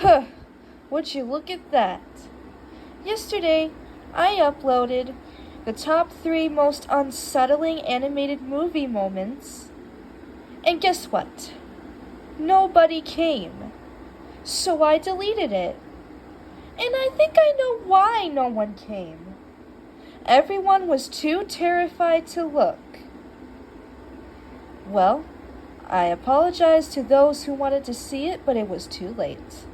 Huh, would you look at that? Yesterday, I uploaded the top 3 most unsettling animated movie moments. And guess what? Nobody came. So I deleted it. And I think I know why no one came. Everyone was too terrified to look. Well, I apologize to those who wanted to see it, but it was too late.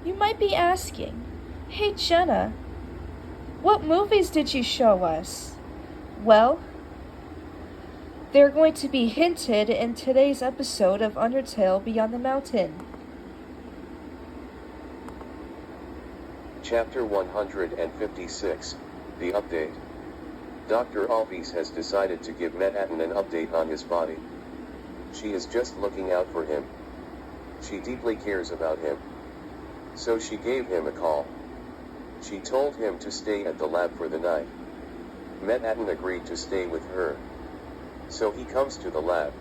You might be asking, hey Jenna, what movies did you show us? Well, they're going to be hinted in today's episode of Undertale Beyond the Mountain. Chapter 156, The Update. Dr. Alphys has decided to give Mettaton an update on his body. She is just looking out for him. She deeply cares about him. So she gave him a call. She told him to stay at the lab for the night. Mettaton agreed to stay with her. So he comes to the lab.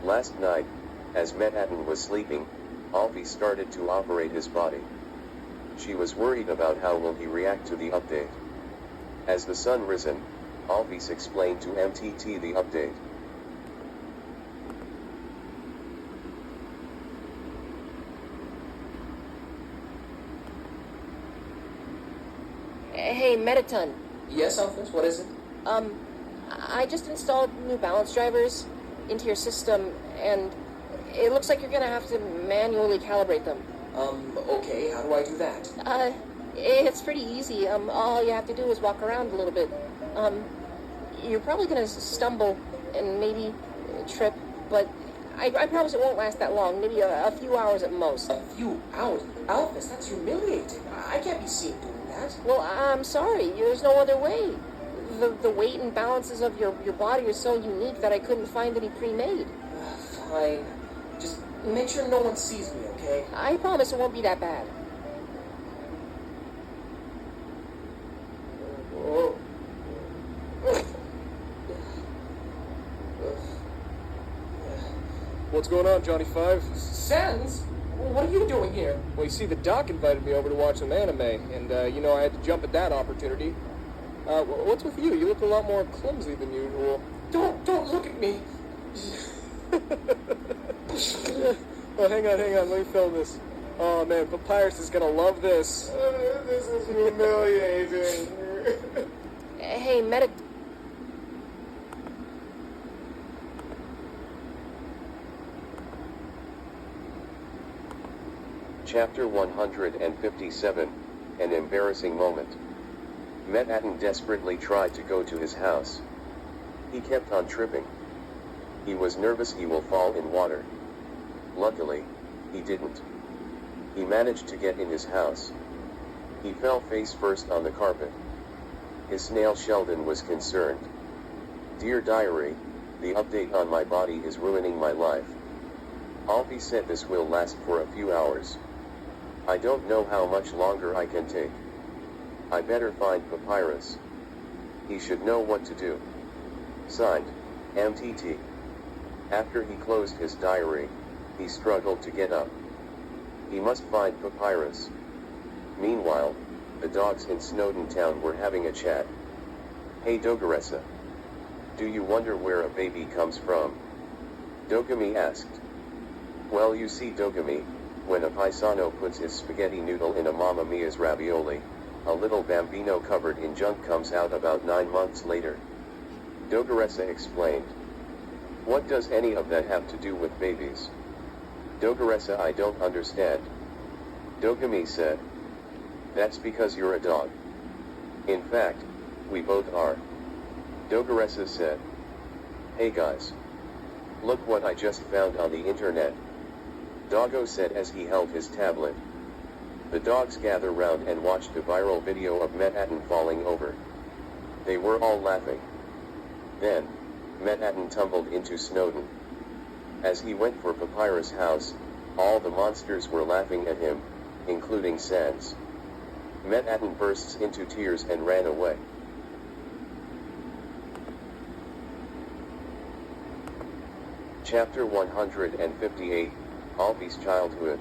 Last night, as Mettaton was sleeping, Alphys started to operate his body. She was worried about how will he react to the update. As the sun risen, Alphys explained to MTT the update. Hey, Mettaton. Yes, Alphys, what is it? I just installed new balance drivers into your system, and it looks like you're gonna have to manually calibrate them. Okay, how do I do that? It's pretty easy. All you have to do is walk around a little bit. You're probably gonna stumble and maybe trip, but I promise it won't last that long. Maybe a few hours at most. A few hours? Alphys, that's humiliating. I can't be seen doing that. Well, I'm sorry. There's no other way. The weight and balances of your body are so unique that I couldn't find any pre-made. Fine. Just make sure no one sees me, okay? I promise it won't be that bad. What's going on, Johnny Five? Sans? What are you doing here? Well, you see, the doc invited me over to watch some anime, and, I had to jump at that opportunity. What's with you? You look a lot more clumsy than usual. Don't look at me. Oh, hang on, let me film this. Oh, man, Papyrus is gonna love this. This is humiliating. Hey, Mettaton. Chapter 157, An Embarrassing Moment. Mettaton desperately tried to go to his house. He kept on tripping. He was nervous he will fall in water. Luckily, he didn't. He managed to get in his house. He fell face first on the carpet. His snail Sheldon was concerned. Dear Diary, the update on my body is ruining my life. Alphys said this will last for a few hours. I don't know how much longer I can take. I better find Papyrus. He should know what to do. Signed, MTT. After he closed his diary, he struggled to get up. He must find Papyrus. Meanwhile, the dogs in Snowden Town were having a chat. Hey Dogaressa. Do you wonder where a baby comes from? Dogami asked. Well, you see, Dogami, when a paisano puts his spaghetti noodle in a Mamma Mia's ravioli, a little bambino covered in junk comes out about 9 months later. Dogaressa explained. What does any of that have to do with babies? Dogaressa, I don't understand. Dogami said. That's because you're a dog. In fact, we both are. Dogaressa said. Hey guys. Look what I just found on the internet. Doggo said as he held his tablet. The dogs gather round and watched a viral video of Mettaton falling over. They were all laughing. Then, Mettaton tumbled into Snowden. As he went for Papyrus' house, all the monsters were laughing at him, including Sans. Mettaton bursts into tears and ran away. Chapter 158, Alphys' Childhood.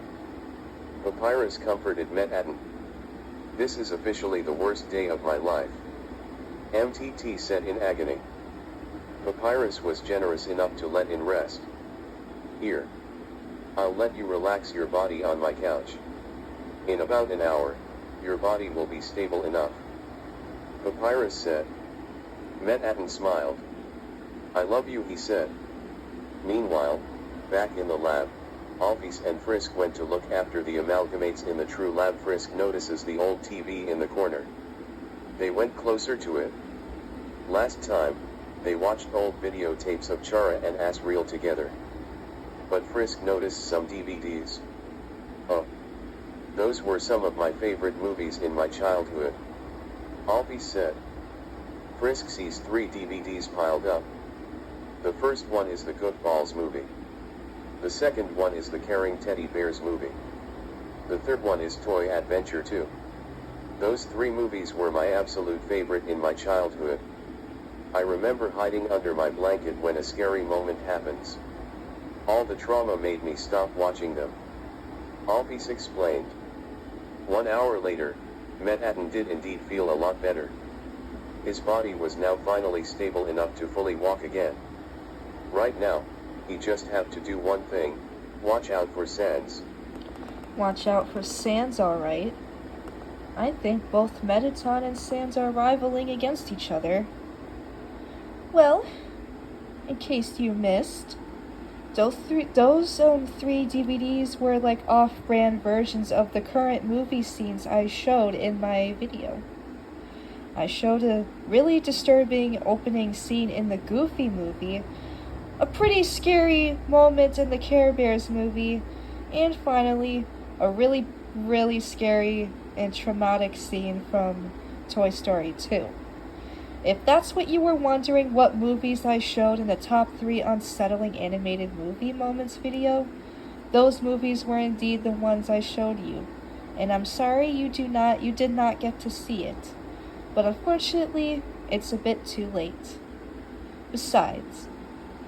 Papyrus comforted Mettaton. This is officially the worst day of my life. MTT said in agony. Papyrus was generous enough to let in rest. Here. I'll let you relax your body on my couch. In about an hour, your body will be stable enough. Papyrus said. Mettaton smiled. I love you, he said. Meanwhile, back in the lab, Alphys and Frisk went to look after the amalgamates in the true lab. Frisk notices the old TV in the corner. They went closer to it. Last time, they watched old videotapes of Chara and Asriel together. But Frisk noticed some DVDs. Oh. Those were some of my favorite movies in my childhood. Alphys said. Frisk sees 3 DVDs piled up. The first one is the Goofballs movie. The second one is the Caring Teddy Bears movie. The third one is Toy Adventure 2. Those 3 movies were my absolute favorite in my childhood. I remember hiding under my blanket when a scary moment happens. All the trauma made me stop watching them. Alphys explained. 1 hour later, Mettaton did indeed feel a lot better. His body was now finally stable enough to fully walk again. Right now, he just have to do one thing, watch out for Sans. Watch out for Sans, alright. I think both Mettaton and Sans are rivaling against each other. Well, in case you missed, those three DVDs were like off-brand versions of the current movie scenes I showed in my video. I showed a really disturbing opening scene in the Goofy movie, a pretty scary moment in the Care Bears movie, and finally, a really, really scary and traumatic scene from Toy Story 2. If that's what you were wondering what movies I showed in the top 3 unsettling animated movie moments video, those movies were indeed the ones I showed you, and I'm sorry you did not get to see it, but unfortunately, it's a bit too late. Besides,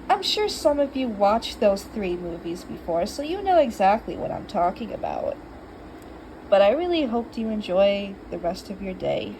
I'm sure some of you watched those 3 movies before, so you know exactly what I'm talking about. But I really hope you enjoy the rest of your day.